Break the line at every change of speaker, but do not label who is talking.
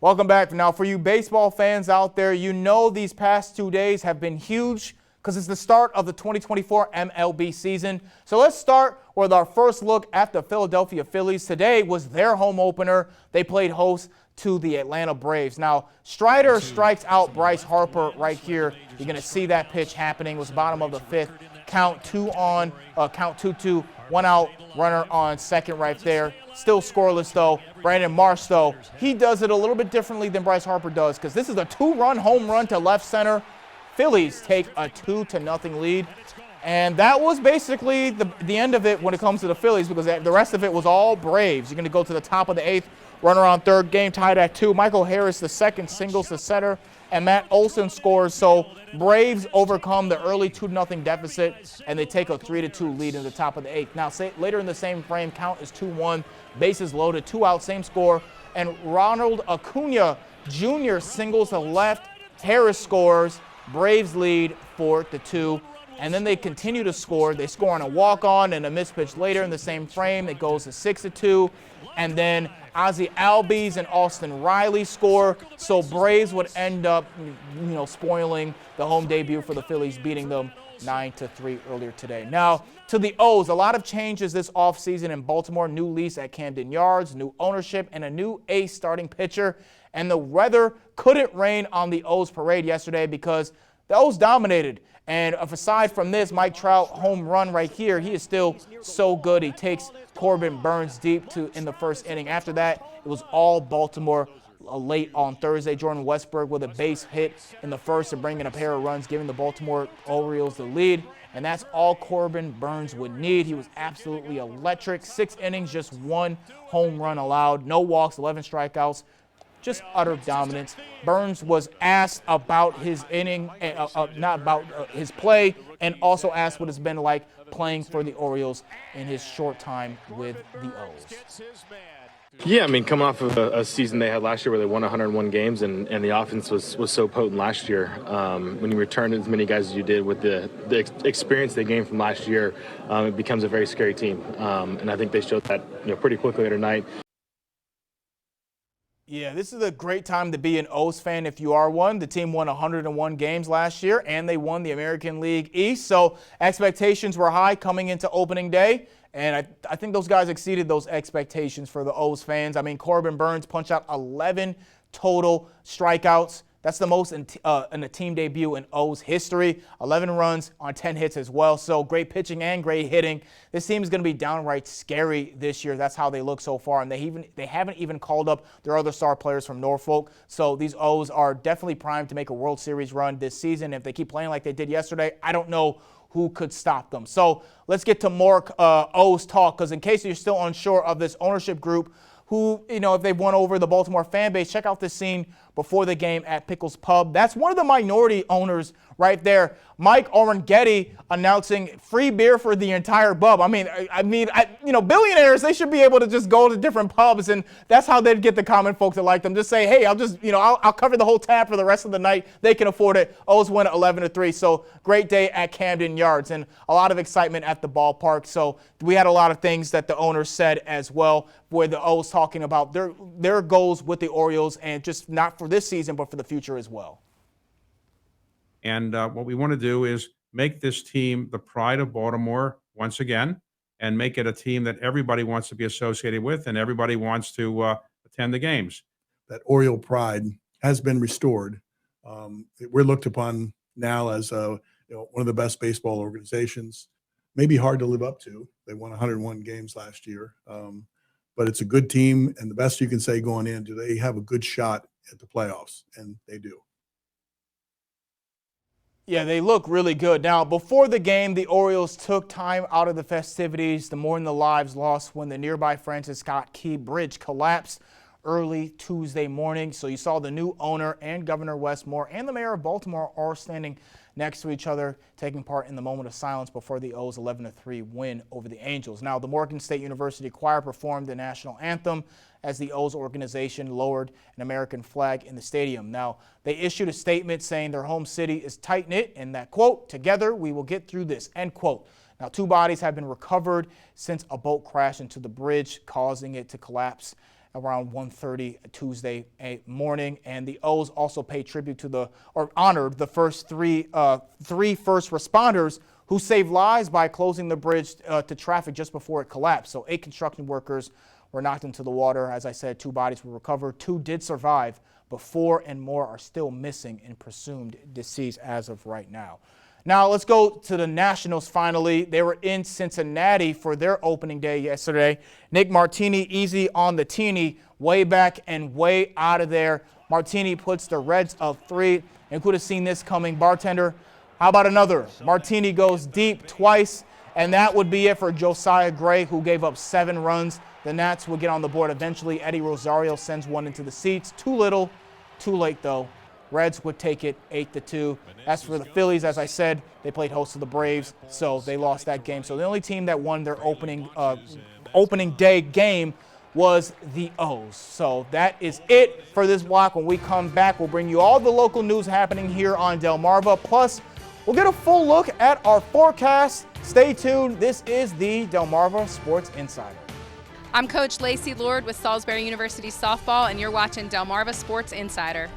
Welcome back. Now, for you baseball fans out there, you know these past 2 days have been huge because it's the start of the 2024 MLB season. So let's start with our first look at the Philadelphia Phillies. Today was their home opener. They played host to the Atlanta Braves. Now, Strider strikes out Bryce Harper right here. You're going to see that pitch happening. It was bottom of the fifth. Count 2-2, 1 out, runner on second right there. Still scoreless, though. Brandon Marsh, though, he does it a little bit differently than Bryce Harper does because this is a 2-run home run to left center. Phillies take a 2-0 lead. And that was basically the end of it when it comes to the Phillies because the rest of it was all Braves. You're going to go to the top of the eighth, runner on third, game tied at 2. Michael Harris, the second, singles to center, and Matt Olson scores. So Braves overcome the early 2-0 deficit, and they take a 3-2 lead in the top of the eighth. Now, later in the same frame, count is 2-1, bases loaded, 2 out, same score, and Ronald Acuna Jr. singles to left. Harris scores. Braves lead 4-2. And then they continue to score. They score on a walk-on and a missed pitch later in the same frame. It goes to 6-2. And then Ozzie Albies and Austin Riley score. So Braves would end up, spoiling the home debut for the Phillies, beating them 9-3 earlier today. Now, to the O's, a lot of changes this offseason in Baltimore. New lease at Camden Yards, new ownership, and a new ace starting pitcher. And the weather couldn't rain on the O's parade yesterday because the O's dominated. And aside from this, Mike Trout home run right here, he is still so good. He takes Corbin Burns deep in the first inning. After that, it was all Baltimore late on Thursday. Jordan Westburg with a base hit in the first to bring in a pair of runs, giving the Baltimore Orioles the lead. And that's all Corbin Burns would need. He was absolutely electric. 6 innings, just 1 home run allowed. No walks, 11 strikeouts. Just utter dominance. Burns was asked about his inning, not about his play, and also asked what it's been like playing for the Orioles in his short time with the O's.
Yeah, coming off of a season they had last year where they won 101 games, and the offense was so potent last year. When you return as many guys as you did with the experience they gained from last year, it becomes a very scary team. And I think they showed that pretty quickly tonight.
Yeah, this is a great time to be an O's fan if you are one. The team won 101 games last year, and they won the American League East. So expectations were high coming into opening day, and I think those guys exceeded those expectations for the O's fans. Corbin Burns punched out 11 total strikeouts. That's the most in a team debut in O's history. 11 runs on 10 hits as well. So great pitching and great hitting. This team is going to be downright scary this year. That's how they look so far. And they haven't even called up their other star players from Norfolk. So these O's are definitely primed to make a World Series run this season. If they keep playing like they did yesterday, I don't know who could stop them. So let's get to more O's talk, because in case you're still unsure of this ownership group, who, if they've won over the Baltimore fan base, check out this scene before the game at Pickles Pub. That's one of the minority owners right there. Mike Orengetti announcing free beer for the entire pub. Billionaires, they should be able to just go to different pubs, and that's how they'd get the common folks that like them. Just say, hey, I'll cover the whole tab for the rest of the night. They can afford it. O's win 11-3. So great day at Camden Yards, and a lot of excitement at the ballpark. So we had a lot of things that the owners said as well, where the O's talking about their goals with the Orioles, and just not for this season, but for the future as well.
And what we want to do is make this team the pride of Baltimore once again, and make it a team that everybody wants to be associated with and everybody wants to attend the games.
That Oriole pride has been restored. We're looked upon now as one of the best baseball organizations. Maybe hard to live up to. They won 101 games last year. But it's a good team, and the best you can say going in, do they have a good shot at the playoffs? And they do.
Yeah, they look really good. Now, before the game, the Orioles took time out of the festivities to mourn the lives lost when the nearby Francis Scott Key Bridge collapsed early Tuesday morning. So you saw the new owner and Governor Wes Moore and the mayor of Baltimore all standing next to each other, taking part in the moment of silence before the O's 11-3 win over the Angels. Now, the Morgan State University Choir performed the national anthem as the O's organization lowered an American flag in the stadium. Now, they issued a statement saying their home city is tight-knit and that, quote, together we will get through this, end quote. Now, 2 bodies have been recovered since a boat crashed into the bridge, causing it to collapse. around 1:30 Tuesday morning. And the O's also paid tribute to honored the first three first responders who saved lives by closing the bridge to traffic just before it collapsed. So 8 construction workers were knocked into the water. As I said, 2 bodies were recovered. 2 did survive, but 4 and more are still missing and presumed deceased as of right now. Now let's go to the Nationals finally. They were in Cincinnati for their opening day yesterday. Nick Martini easy on the teeny, way back and way out of there. Martini puts the Reds up 3, and could have seen this coming. Bartender, how about another? Martini goes deep twice, and that would be it for Josiah Gray, who gave up 7 runs. The Nats would get on the board eventually. Eddie Rosario sends one into the seats. Too little, too late though. Reds would take it 8-2. As for the Phillies, as I said, they played host to the Braves, so they lost that game. So the only team that won their opening day game was the O's. So that is it for this block. When we come back, we'll bring you all the local news happening here on Delmarva. Plus, we'll get a full look at our forecast. Stay tuned. This is the Delmarva Sports Insider.
I'm Coach Lacey Lord with Salisbury University Softball, and you're watching Delmarva Sports Insider.